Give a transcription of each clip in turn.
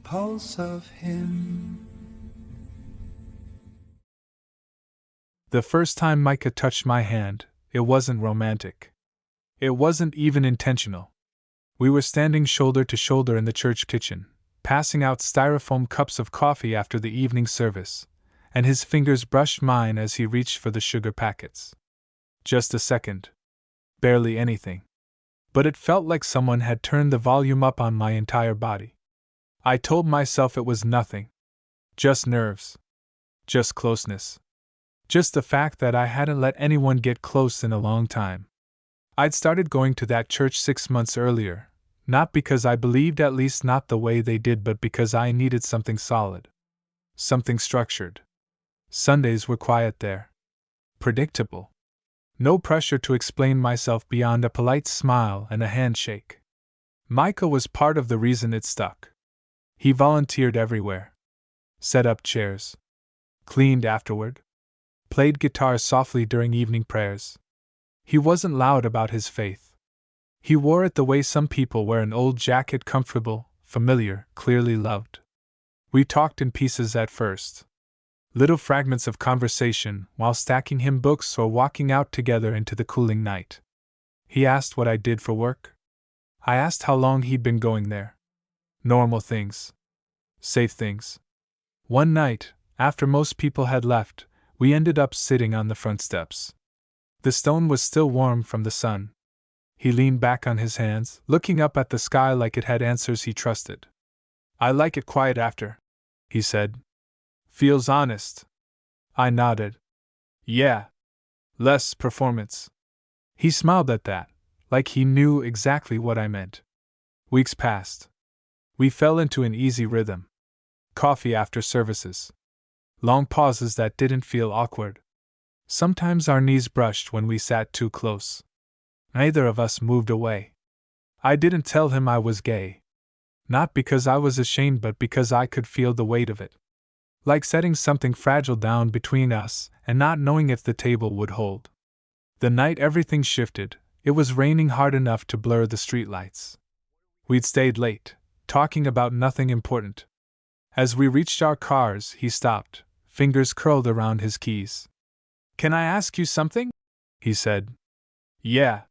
pulse of him. The first time Micah touched my hand, it wasn't romantic. It wasn't even intentional. We were standing shoulder to shoulder in the church kitchen, passing out styrofoam cups of coffee after the evening service, and his fingers brushed mine as he reached for the sugar packets. Just a second. Barely anything. But it felt like someone had turned the volume up on my entire body. I told myself it was nothing. Just nerves. Just closeness. Just the fact that I hadn't let anyone get close in a long time. I'd started going to that church 6 months earlier, not because I believed, at least not the way they did, but because I needed something solid. Something structured. Sundays were quiet there. Predictable. No pressure to explain myself beyond a polite smile and a handshake. Micah was part of the reason it stuck. He volunteered everywhere. Set up chairs. Cleaned afterward. Played guitar softly during evening prayers. He wasn't loud about his faith. He wore it the way some people wear an old jacket, comfortable, familiar, clearly loved. We talked in pieces at first. Little fragments of conversation while stacking hymn books or walking out together into the cooling night. He asked what I did for work. I asked how long he'd been going there. Normal things. Safe things. One night, after most people had left, we ended up sitting on the front steps. The stone was still warm from the sun. He leaned back on his hands, looking up at the sky like it had answers he trusted. "I like it quiet after," he said. "Feels honest." I nodded. "Yeah. Less performance." He smiled at that, like he knew exactly what I meant. Weeks passed. We fell into an easy rhythm. Coffee after services. Long pauses that didn't feel awkward. Sometimes our knees brushed when we sat too close. Neither of us moved away. I didn't tell him I was gay. Not because I was ashamed, but because I could feel the weight of it. Like setting something fragile down between us and not knowing if the table would hold. The night everything shifted, it was raining hard enough to blur the streetlights. We'd stayed late, talking about nothing important. As we reached our cars, he stopped, fingers curled around his keys. "Can I ask you something?" he said. "Yeah."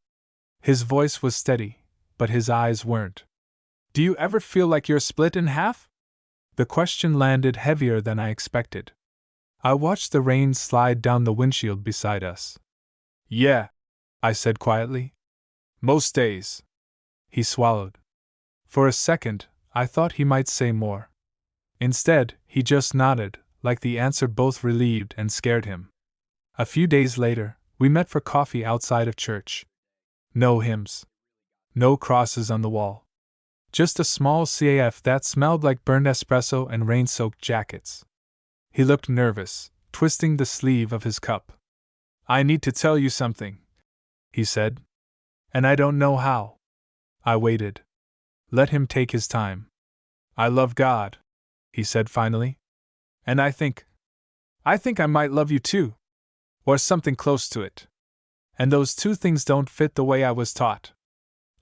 His voice was steady, but his eyes weren't. "Do you ever feel like you're split in half?" The question landed heavier than I expected. I watched the rain slide down the windshield beside us. "Yeah," I said quietly. "Most days." He swallowed. For a second, I thought he might say more. Instead, he just nodded, like the answer both relieved and scared him. A few days later, we met for coffee outside of church. No hymns. No crosses on the wall. Just a small CAF that smelled like burned espresso and rain-soaked jackets. He looked nervous, twisting the sleeve of his cup. "I need to tell you something," he said. "And I don't know how." I waited. Let him take his time. "I love God," he said finally. "And I think I might love you too. Or something close to it. And those two things don't fit the way I was taught."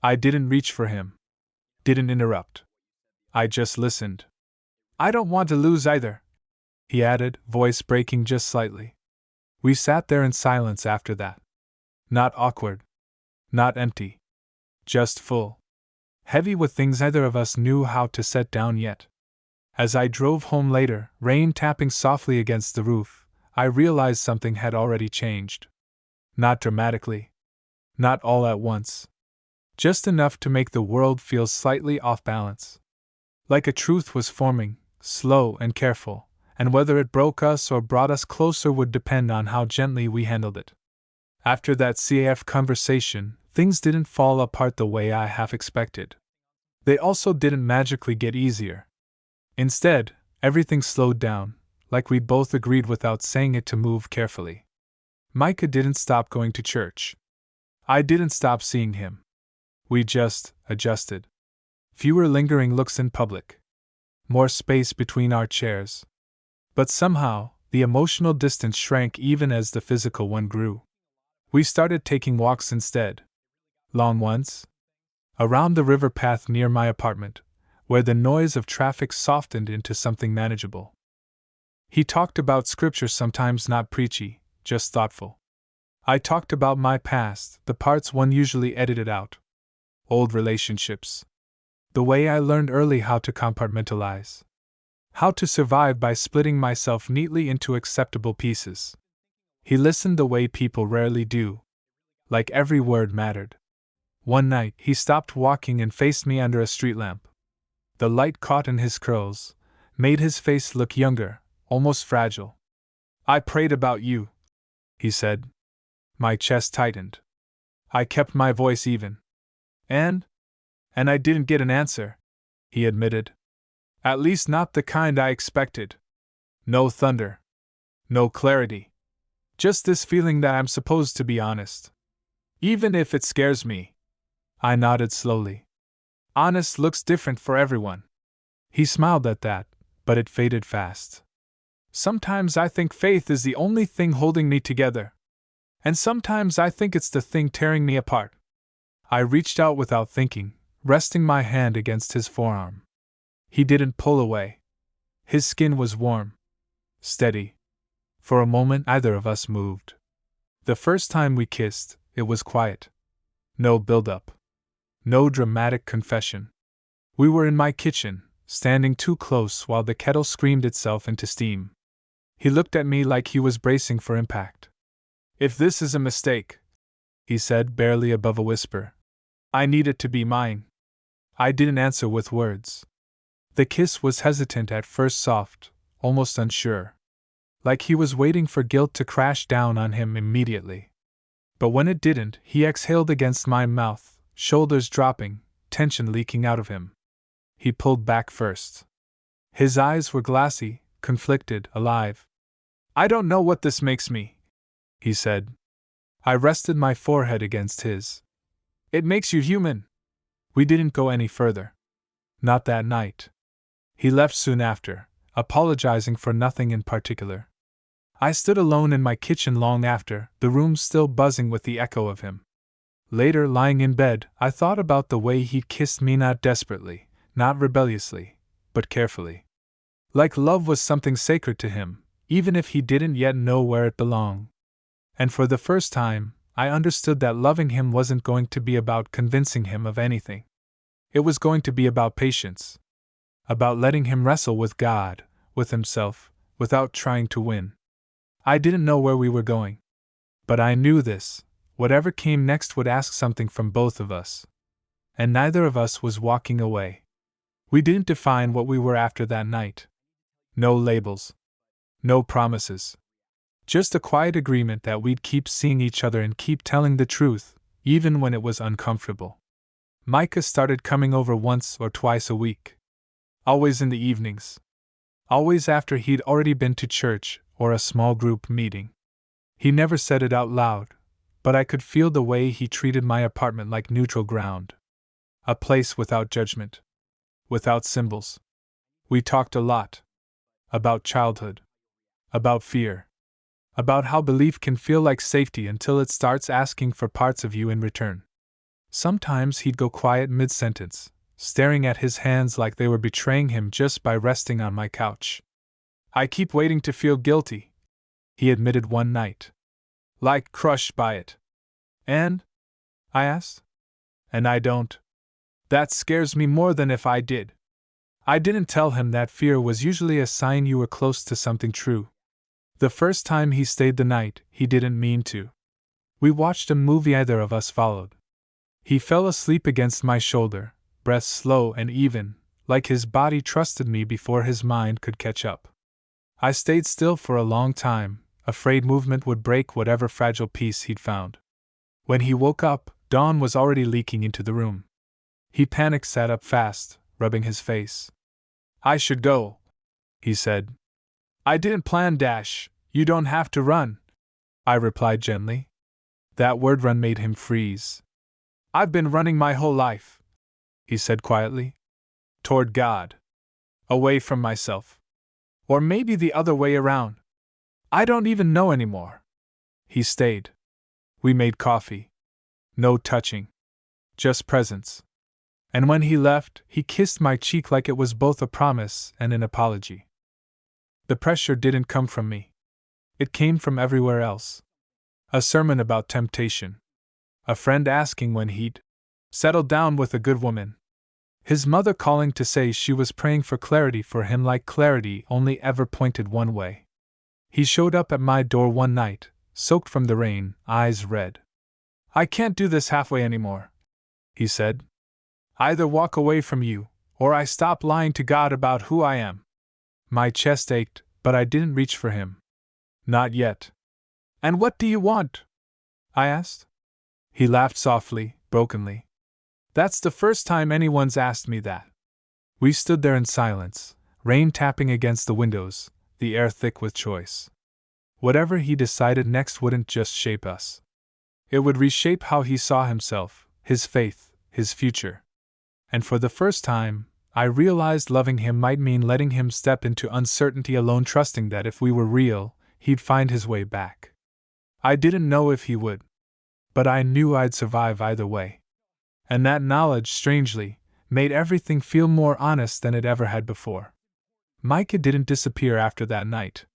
I didn't reach for him. Didn't interrupt. I just listened. "I don't want to lose either," he added, voice breaking just slightly. We sat there in silence after that. Not awkward. Not empty. Just full. Heavy with things neither of us knew how to set down yet. As I drove home later, rain tapping softly against the roof, I realized something had already changed. Not dramatically. Not all at once. Just enough to make the world feel slightly off balance. Like a truth was forming, slow and careful, and whether it broke us or brought us closer would depend on how gently we handled it. After that CAF conversation, things didn't fall apart the way I half expected. They also didn't magically get easier. Instead, everything slowed down, like we'd both agreed without saying it to move carefully. Micah didn't stop going to church. I didn't stop seeing him. We just adjusted. Fewer lingering looks in public. More space between our chairs. But somehow, the emotional distance shrank even as the physical one grew. We started taking walks instead. Long ones. Around the river path near my apartment, where the noise of traffic softened into something manageable. He talked about scripture, sometimes not preachy, just thoughtful. I talked about my past, the parts one usually edited out. Old relationships. The way I learned early how to compartmentalize. How to survive by splitting myself neatly into acceptable pieces. He listened the way people rarely do. Like every word mattered. One night, he stopped walking and faced me under a street lamp. The light caught in his curls, made his face look younger, almost fragile. "I prayed about you," he said. My chest tightened. I kept my voice even. And I didn't get an answer," he admitted. "At least not the kind I expected. No thunder. No clarity. Just this feeling that I'm supposed to be honest. Even if it scares me." I nodded slowly. "Honest looks different for everyone." He smiled at that, but it faded fast. "Sometimes I think faith is the only thing holding me together. And sometimes I think it's the thing tearing me apart." I reached out without thinking, resting my hand against his forearm. He didn't pull away. His skin was warm. Steady. For a moment, neither of us moved. The first time we kissed, it was quiet. No build-up. No dramatic confession. We were in my kitchen, standing too close while the kettle screamed itself into steam. He looked at me like he was bracing for impact. "If this is a mistake," he said, barely above a whisper, "I need it to be mine." I didn't answer with words. The kiss was hesitant at first, soft, almost unsure. Like he was waiting for guilt to crash down on him immediately. But when it didn't, he exhaled against my mouth, shoulders dropping, tension leaking out of him. He pulled back first. His eyes were glassy, conflicted, alive. "I don't know what this makes me," he said. I rested my forehead against his. "It makes you human." We didn't go any further. Not that night. He left soon after, apologizing for nothing in particular. I stood alone in my kitchen long after, the room still buzzing with the echo of him. Later, lying in bed, I thought about the way he'd kissed me, not desperately, not rebelliously, but carefully. Like love was something sacred to him, even if he didn't yet know where it belonged. And for the first time, I understood that loving him wasn't going to be about convincing him of anything. It was going to be about patience. About letting him wrestle with God, with himself, without trying to win. I didn't know where we were going. But I knew this: whatever came next would ask something from both of us. And neither of us was walking away. We didn't define what we were after that night. No labels. No promises. Just a quiet agreement that we'd keep seeing each other and keep telling the truth, even when it was uncomfortable. Micah started coming over once or twice a week. Always in the evenings. Always after he'd already been to church or a small group meeting. He never said it out loud, but I could feel the way he treated my apartment like neutral ground. A place without judgment. Without symbols. We talked a lot. About childhood. About fear. About how belief can feel like safety until it starts asking for parts of you in return. Sometimes he'd go quiet mid-sentence, staring at his hands like they were betraying him just by resting on my couch. "I keep waiting to feel guilty," he admitted one night. "Like crushed by it." "And?" I asked. "And I don't. That scares me more than if I did." I didn't tell him that fear was usually a sign you were close to something true. The first time he stayed the night, he didn't mean to. We watched a movie either of us followed. He fell asleep against my shoulder, breath slow and even, like his body trusted me before his mind could catch up. I stayed still for a long time, afraid movement would break whatever fragile peace he'd found. When he woke up, dawn was already leaking into the room. He panicked, sat up fast, rubbing his face. "I should go," he said. "I didn't plan dash. You don't have to run," I replied gently. That word run made him freeze. "I've been running my whole life," he said quietly. "Toward God. Away from myself. Or maybe the other way around. I don't even know anymore." He stayed. We made coffee. No touching. Just presence. And when he left, he kissed my cheek like it was both a promise and an apology. The pressure didn't come from me. It came from everywhere else. A sermon about temptation. A friend asking when he'd settled down with a good woman. His mother calling to say she was praying for clarity for him, like clarity only ever pointed one way. He showed up at my door one night, soaked from the rain, eyes red. "I can't do this halfway anymore," he said. "Either walk away from you, or I stop lying to God about who I am." My chest ached, but I didn't reach for him. Not yet. "And what do you want?" I asked. He laughed softly, brokenly. "That's the first time anyone's asked me that." We stood there in silence, rain tapping against the windows, the air thick with choice. Whatever he decided next wouldn't just shape us. It would reshape how he saw himself, his faith, his future. And for the first time, I realized loving him might mean letting him step into uncertainty alone, trusting that if we were real, he'd find his way back. I didn't know if he would, but I knew I'd survive either way. And that knowledge, strangely, made everything feel more honest than it ever had before. Micah didn't disappear after that night.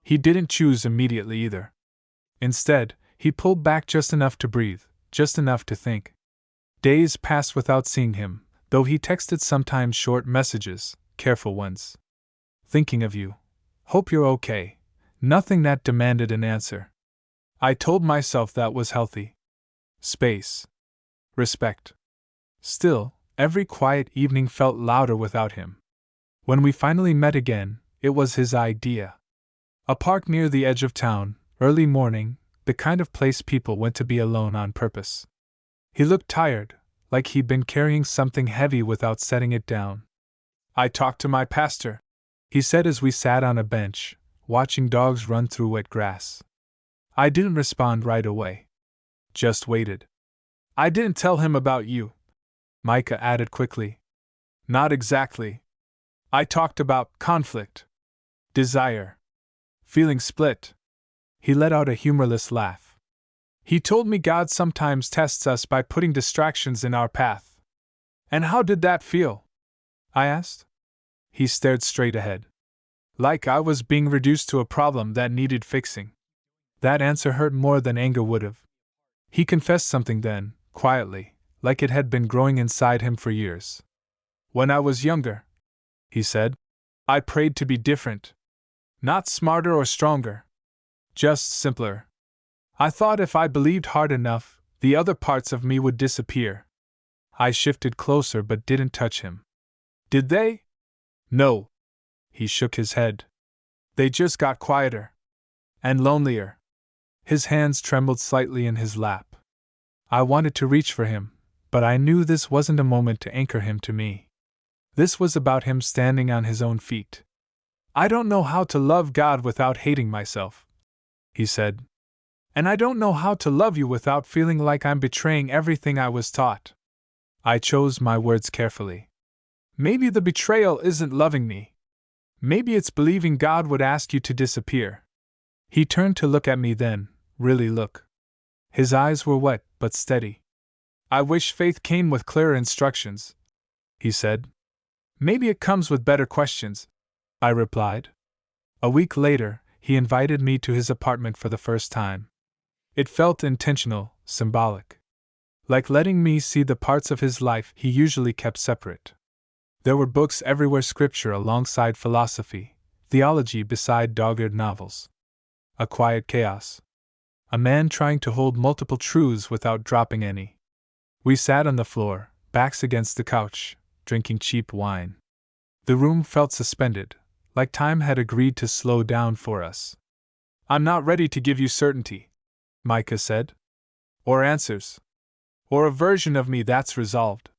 He didn't choose immediately either. Instead, he pulled back just enough to breathe, just enough to think. Days passed without seeing him, though he texted sometimes short messages, careful ones. "Thinking of you. Hope you're okay." Nothing that demanded an answer. I told myself that was healthy. Space. Respect. Still, every quiet evening felt louder without him. When we finally met again, it was his idea. A park near the edge of town, early morning, the kind of place people went to be alone on purpose. He looked tired, like he'd been carrying something heavy without setting it down. "I talked to my pastor," he said as we sat on a bench, watching dogs run through wet grass. I didn't respond right away. Just waited. "I didn't tell him about you," Micah added quickly. "Not exactly. I talked about conflict, desire, feeling split." He let out a humorless laugh. "He told me God sometimes tests us by putting distractions in our path." "And how did that feel?" I asked. He stared straight ahead. "Like I was being reduced to a problem that needed fixing." That answer hurt more than anger would have. He confessed something then, quietly, like it had been growing inside him for years. "When I was younger," he said, "I prayed to be different. Not smarter or stronger. Just simpler. I thought if I believed hard enough, the other parts of me would disappear." I shifted closer but didn't touch him. "Did they?" "No." He shook his head. "They just got quieter. And lonelier." His hands trembled slightly in his lap. I wanted to reach for him, but I knew this wasn't a moment to anchor him to me. This was about him standing on his own feet. "I don't know how to love God without hating myself," he said. "And I don't know how to love you without feeling like I'm betraying everything I was taught." I chose my words carefully. "Maybe the betrayal isn't loving me. Maybe it's believing God would ask you to disappear." He turned to look at me then, really look. His eyes were wet but steady. "I wish faith came with clearer instructions," he said. "Maybe it comes with better questions," I replied. A week later, he invited me to his apartment for the first time. It felt intentional, symbolic. Like letting me see the parts of his life he usually kept separate. There were books everywhere, scripture alongside philosophy, theology beside dog-eared novels. A quiet chaos. A man trying to hold multiple truths without dropping any. We sat on the floor, backs against the couch, drinking cheap wine. The room felt suspended, like time had agreed to slow down for us. "I'm not ready to give you certainty," Micah said. "Or answers. Or a version of me that's resolved."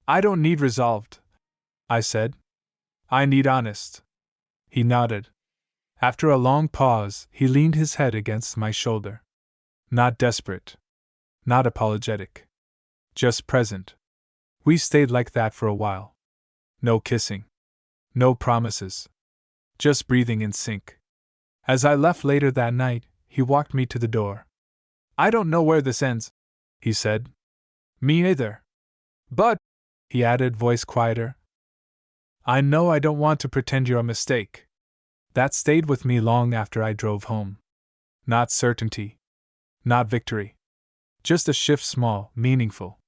"I don't need resolved," I said. "I need honest." He nodded. After a long pause, he leaned his head against my shoulder. Not desperate. Not apologetic. Just present. We stayed like that for a while. No kissing. No promises. Just breathing in sync. As I left later that night, he walked me to the door. "I don't know where this ends," he said. "Me either. But he added, voice quieter. I know I don't want to pretend you're a mistake. That stayed with me long after I drove home. Not certainty. Not victory. Just a shift, small, meaningful.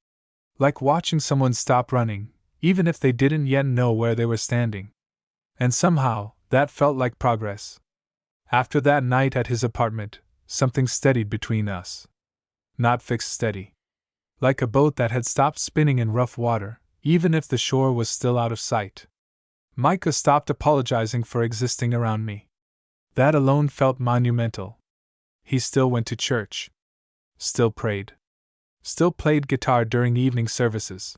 Like watching someone stop running, even if they didn't yet know where they were standing. And somehow, that felt like progress. After that night at his apartment, something steadied between us. Not fixed steady. Like a boat that had stopped spinning in rough water, even if the shore was still out of sight. Micah stopped apologizing for existing around me. That alone felt monumental. He still went to church. Still prayed. Still played guitar during evening services.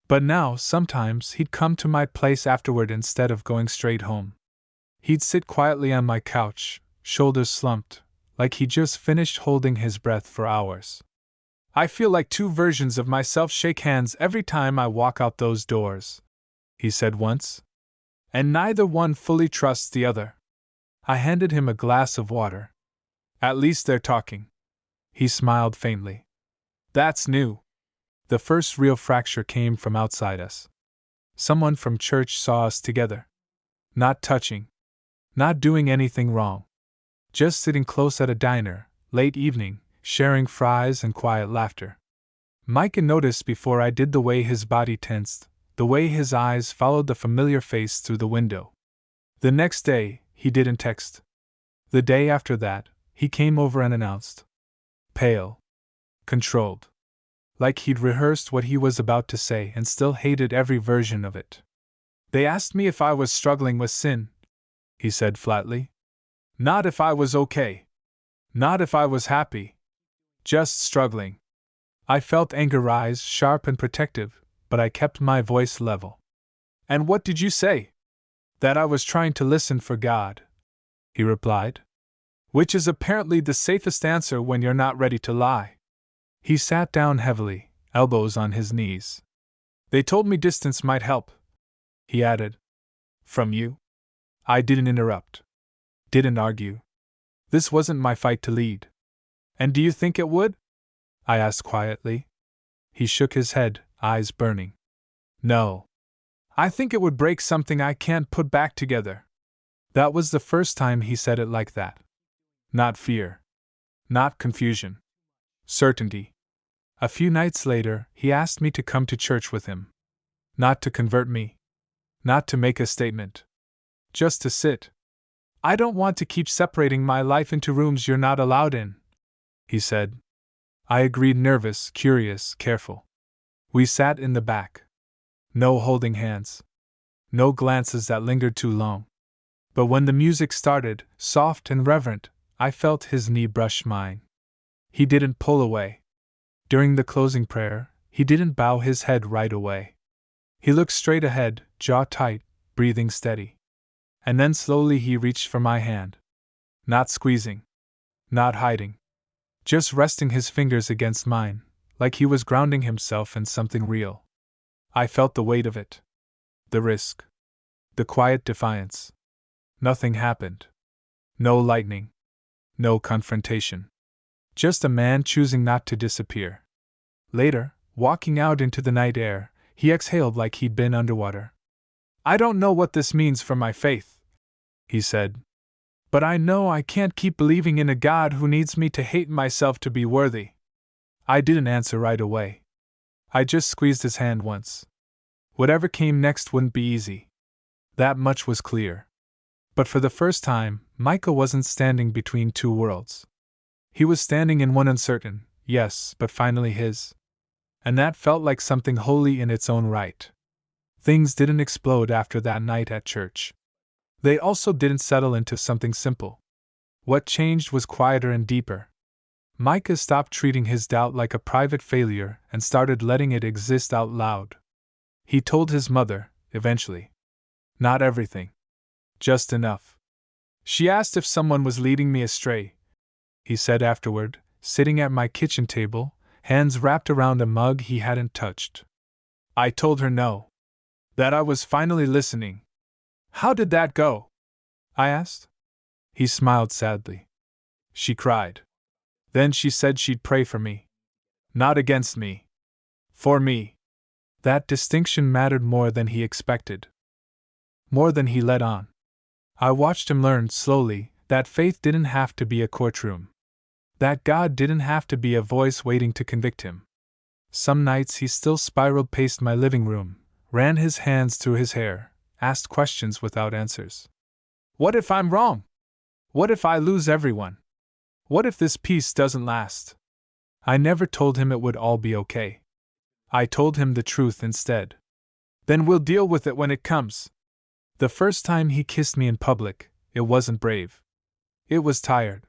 But now, sometimes, he'd come to my place afterward instead of going straight home. He'd sit quietly on my couch, shoulders slumped, like he'd just finished holding his breath for hours. I feel like two versions of myself shake hands every time I walk out those doors, he said once. And neither one fully trusts the other. I handed him a glass of water. At least they're talking. He smiled faintly. That's new. The first real fracture came from outside us. Someone from church saw us together. Not touching. Not doing anything wrong. Just sitting close at a diner, late evening, sharing fries and quiet laughter. Micah noticed before I did the way his body tensed, the way his eyes followed the familiar face through the window. The next day, he didn't text. The day after that, he came over and announced. Pale. Controlled. Like he'd rehearsed what he was about to say and still hated every version of it. They asked me if I was struggling with sin, he said flatly. Not if I was okay. Not if I was happy. Just struggling. I felt anger rise, sharp and protective, but I kept my voice level. And what did you say? That I was trying to listen for God, he replied. Which is apparently the safest answer when you're not ready to lie. He sat down heavily, elbows on his knees. They told me distance might help, he added. From you? I didn't interrupt. Didn't argue. This wasn't my fight to lead. And do you think it would? I asked quietly. He shook his head, eyes burning. No. I think it would break something I can't put back together. That was the first time he said it like that. Not fear. Not confusion. Certainty. A few nights later, he asked me to come to church with him. Not to convert me. Not to make a statement. Just to sit. I don't want to keep separating my life into rooms you're not allowed in, he said. I agreed, nervous, curious, careful. We sat in the back. No holding hands. No glances that lingered too long. But when the music started, soft and reverent, I felt his knee brush mine. He didn't pull away. During the closing prayer, he didn't bow his head right away. He looked straight ahead, jaw tight, breathing steady. And then slowly he reached for my hand. Not squeezing. Not hiding. Just resting his fingers against mine, like he was grounding himself in something real. I felt the weight of it. The risk. The quiet defiance. Nothing happened. No lightning. No confrontation. Just a man choosing not to disappear. Later, walking out into the night air, he exhaled like he'd been underwater. I don't know what this means for my faith, he said. But I know I can't keep believing in a God who needs me to hate myself to be worthy. I didn't answer right away. I just squeezed his hand once. Whatever came next wouldn't be easy. That much was clear. But for the first time, Micah wasn't standing between two worlds. He was standing in one uncertain, yes, but finally his. And that felt like something holy in its own right. Things didn't explode after that night at church. They also didn't settle into something simple. What changed was quieter and deeper. Micah stopped treating his doubt like a private failure and started letting it exist out loud. He told his mother, eventually. Not everything. Just enough. She asked if someone was leading me astray, he said afterward, sitting at my kitchen table, hands wrapped around a mug he hadn't touched. I told her no. That I was finally listening. How did that go? I asked. He smiled sadly. She cried. Then she said she'd pray for me. Not against me. For me. That distinction mattered more than he expected. More than he let on. I watched him learn slowly that faith didn't have to be a courtroom. That God didn't have to be a voice waiting to convict him. Some nights he still spiraled past my living room, ran his hands through his hair, asked questions without answers. What if I'm wrong? What if I lose everyone? What if this peace doesn't last? I never told him it would all be okay. I told him the truth instead. Then we'll deal with it when it comes. The first time he kissed me in public, it wasn't brave. It was tired.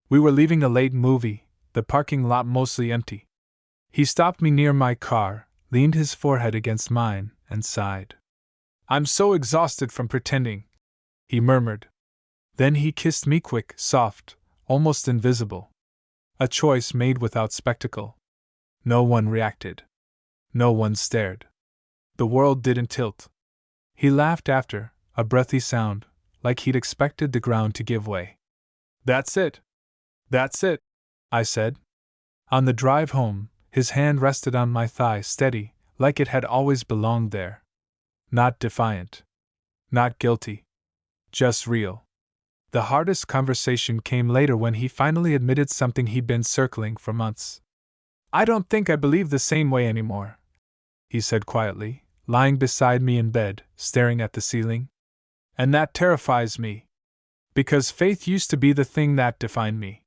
We were leaving a late movie, the parking lot mostly empty. He stopped me near my car, leaned his forehead against mine, and sighed. I'm so exhausted from pretending, he murmured. Then he kissed me quick, soft, almost invisible. A choice made without spectacle. No one reacted. No one stared. The world didn't tilt. He laughed after, a breathy sound, like he'd expected the ground to give way. That's it. That's it, I said. On the drive home, his hand rested on my thigh steady, like it had always belonged there. Not defiant. Not guilty. Just real. The hardest conversation came later when he finally admitted something he'd been circling for months. I don't think I believe the same way anymore, he said quietly, lying beside me in bed, staring at the ceiling. And that terrifies me. Because faith used to be the thing that defined me.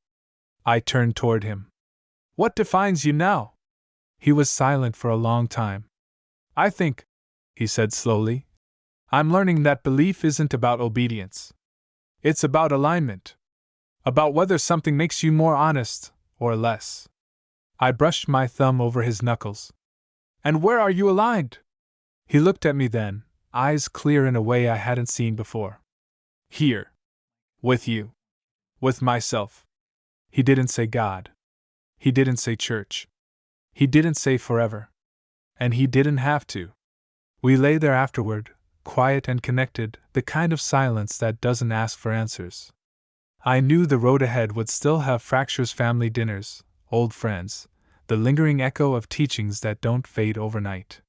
I turned toward him. What defines you now? He was silent for a long time. I think, he said slowly, I'm learning that belief isn't about obedience. It's about alignment. About whether something makes you more honest, or less. I brushed my thumb over his knuckles. And where are you aligned? He looked at me then, eyes clear in a way I hadn't seen before. Here. With you. With myself. He didn't say God. He didn't say church. He didn't say forever. And he didn't have to. We lay there afterward, quiet and connected, the kind of silence that doesn't ask for answers. I knew the road ahead would still have fractures, family dinners, old friends, the lingering echo of teachings that don't fade overnight.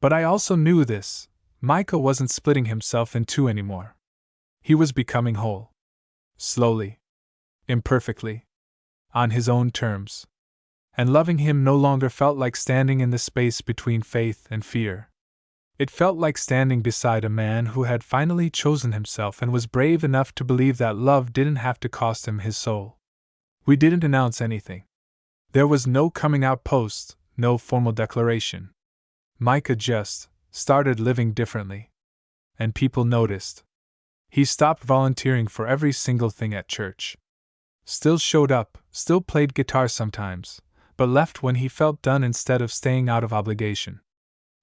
But I also knew this: Micah wasn't splitting himself in two anymore. He was becoming whole. Slowly. Imperfectly. On his own terms. And loving him no longer felt like standing in the space between faith and fear. It felt like standing beside a man who had finally chosen himself and was brave enough to believe that love didn't have to cost him his soul. We didn't announce anything. There was no coming out post, no formal declaration. Micah just started living differently. And people noticed. He stopped volunteering for every single thing at church. Still showed up, still played guitar sometimes, but left when he felt done instead of staying out of obligation.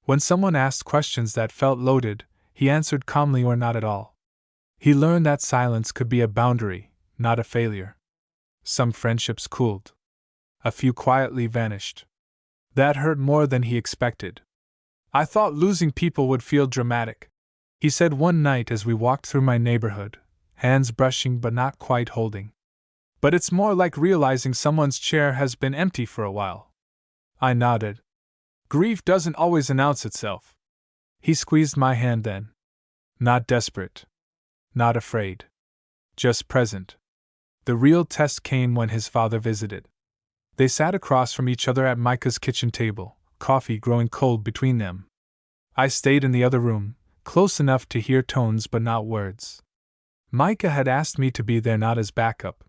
When someone asked questions that felt loaded, he answered calmly or not at all. He learned that silence could be a boundary, not a failure. Some friendships cooled. A few quietly vanished. That hurt more than he expected. I thought losing people would feel dramatic, he said one night as we walked through my neighborhood, hands brushing but not quite holding. But it's more like realizing someone's chair has been empty for a while. I nodded. Grief doesn't always announce itself. He squeezed my hand then. Not desperate. Not afraid. Just present. The real test came when his father visited. They sat across from each other at Micah's kitchen table, coffee growing cold between them. I stayed in the other room, close enough to hear tones but not words. Micah had asked me to be there not as backup,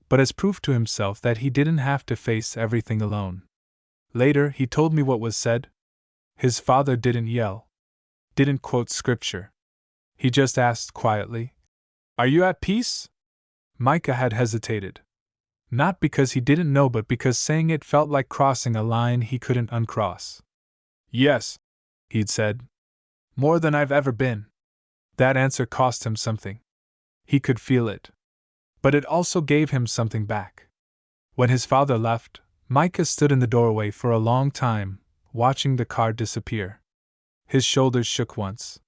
but as proof to himself that he didn't have to face everything alone. Later, he told me what was said. His father didn't yell. Didn't quote scripture. He just asked quietly, "Are you at peace?" Micah had hesitated. Not because he didn't know, but because saying it felt like crossing a line he couldn't uncross. "Yes," he'd said. "More than I've ever been." That answer cost him something. He could feel it. But it also gave him something back. When his father left, Micah stood in the doorway for a long time, watching the car disappear. His shoulders shook once.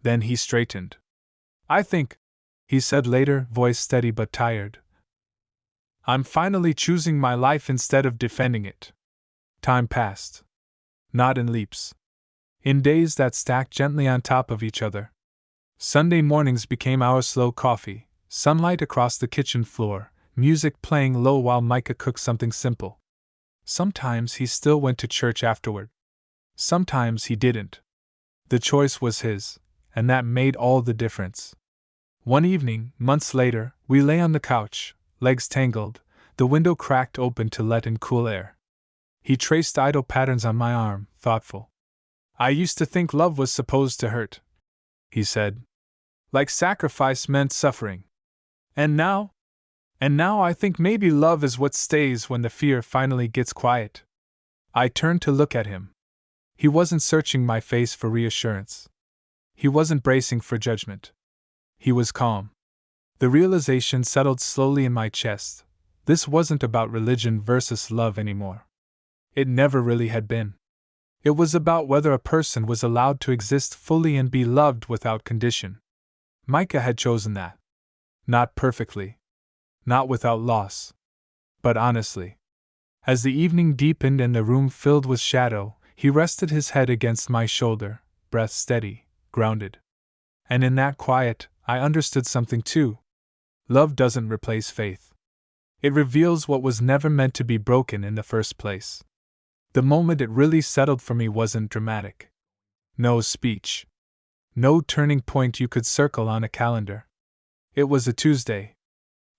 Then he straightened. "I think," he said later, voice steady but tired, "I'm finally choosing my life instead of defending it." Time passed. Not in leaps. in days that stacked gently on top of each other. Sunday mornings became our slow coffee, sunlight across the kitchen floor, music playing low while Micah cooked something simple. Sometimes he still went to church afterward. Sometimes he didn't. The choice was his, and that made all the difference. One evening, months later, we lay on the couch, legs tangled, the window cracked open to let in cool air. He traced idle patterns on my arm, thoughtful. "I used to think love was supposed to hurt," he said. "Like sacrifice meant suffering. And now? And now I think maybe love is what stays when the fear finally gets quiet." I turned to look at him. He wasn't searching my face for reassurance. He wasn't bracing for judgment. He was calm. The realization settled slowly in my chest. This wasn't about religion versus love anymore. It never really had been. It was about whether a person was allowed to exist fully and be loved without condition. Micah had chosen that. Not perfectly. Not without loss. But honestly. As the evening deepened and the room filled with shadow, he rested his head against my shoulder, breath steady, grounded. And in that quiet, I understood something too. Love doesn't replace faith. It reveals what was never meant to be broken in the first place. The moment it really settled for me wasn't dramatic. No speech. No turning point you could circle on a calendar. It was a Tuesday.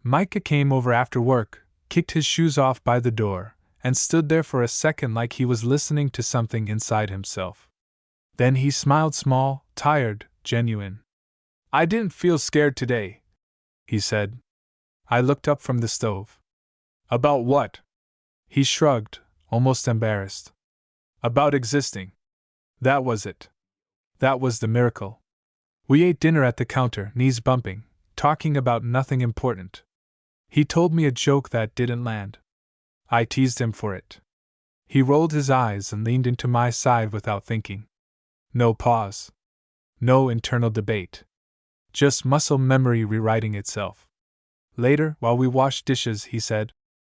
Micah came over after work, kicked his shoes off by the door, and stood there for a second like he was listening to something inside himself. Then he smiled small, tired, genuine. "I didn't feel scared today," he said. I looked up from the stove. "About what?" He shrugged, almost embarrassed. "About existing." That was it. That was the miracle. We ate dinner at the counter, knees bumping, talking about nothing important. He told me a joke that didn't land. I teased him for it. He rolled his eyes and leaned into my side without thinking. No pause. No internal debate. Just muscle memory rewriting itself. Later, while we washed dishes, he said,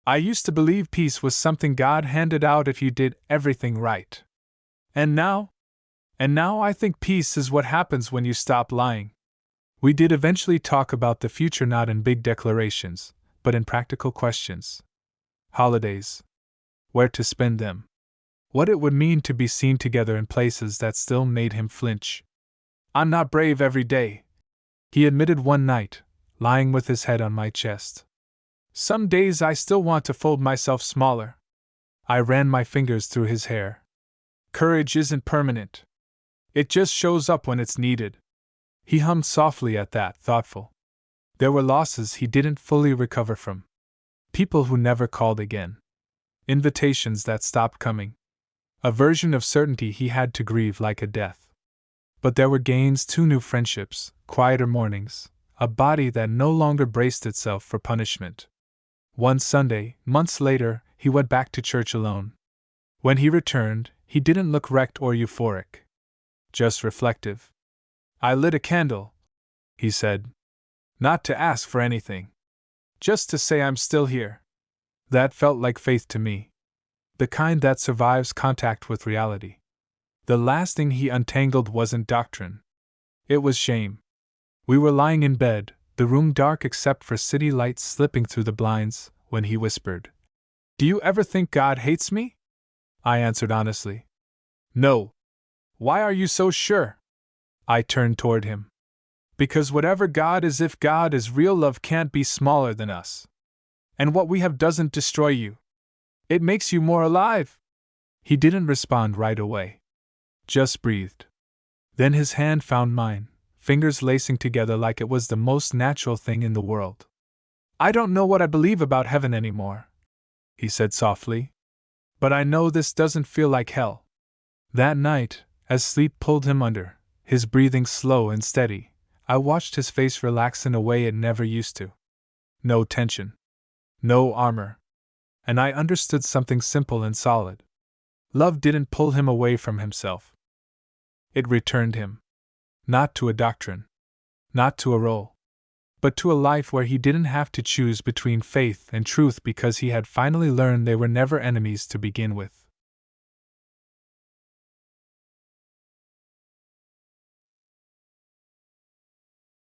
"I used to believe peace was something God handed out if you did everything right. And now I think peace is what happens when you stop lying." We did eventually talk about the future, not in big declarations, but in practical questions. Holidays. Where to spend them. What it would mean to be seen together in places that still made him flinch. "I'm not brave every day," he admitted one night, lying with his head on my chest. "Some days I still want to fold myself smaller." I ran my fingers through his hair. "Courage isn't permanent. It just shows up when it's needed." He hummed softly at that, thoughtful. There were losses he didn't fully recover from. People who never called again. Invitations that stopped coming. A version of certainty he had to grieve like a death. But there were gains, 2 new friendships, quieter mornings, a body that no longer braced itself for punishment. One Sunday, months later, he went back to church alone. When he returned, he didn't look wrecked or euphoric. Just reflective. "I lit a candle," he said. "Not to ask for anything. Just to say I'm still here." That felt like faith to me. The kind that survives contact with reality. The last thing he untangled wasn't doctrine. It was shame. We were lying in bed, the room dark except for city lights slipping through the blinds, when he whispered, "Do you ever think God hates me?" I answered honestly, "No." "Why are you so sure?" I turned toward him. "Because whatever God is, if God is real, love can't be smaller than us. And what we have doesn't destroy you. It makes you more alive." He didn't respond right away. Just breathed. Then his hand found mine, fingers lacing together like it was the most natural thing in the world. "I don't know what I believe about heaven anymore," he said softly. "But I know this doesn't feel like hell." That night, as sleep pulled him under, his breathing slow and steady, I watched his face relax in a way it never used to. No tension. No armor. And I understood something simple and solid. Love didn't pull him away from himself. It returned him. Not to a doctrine. Not to a role. But to a life where he didn't have to choose between faith and truth because he had finally learned they were never enemies to begin with.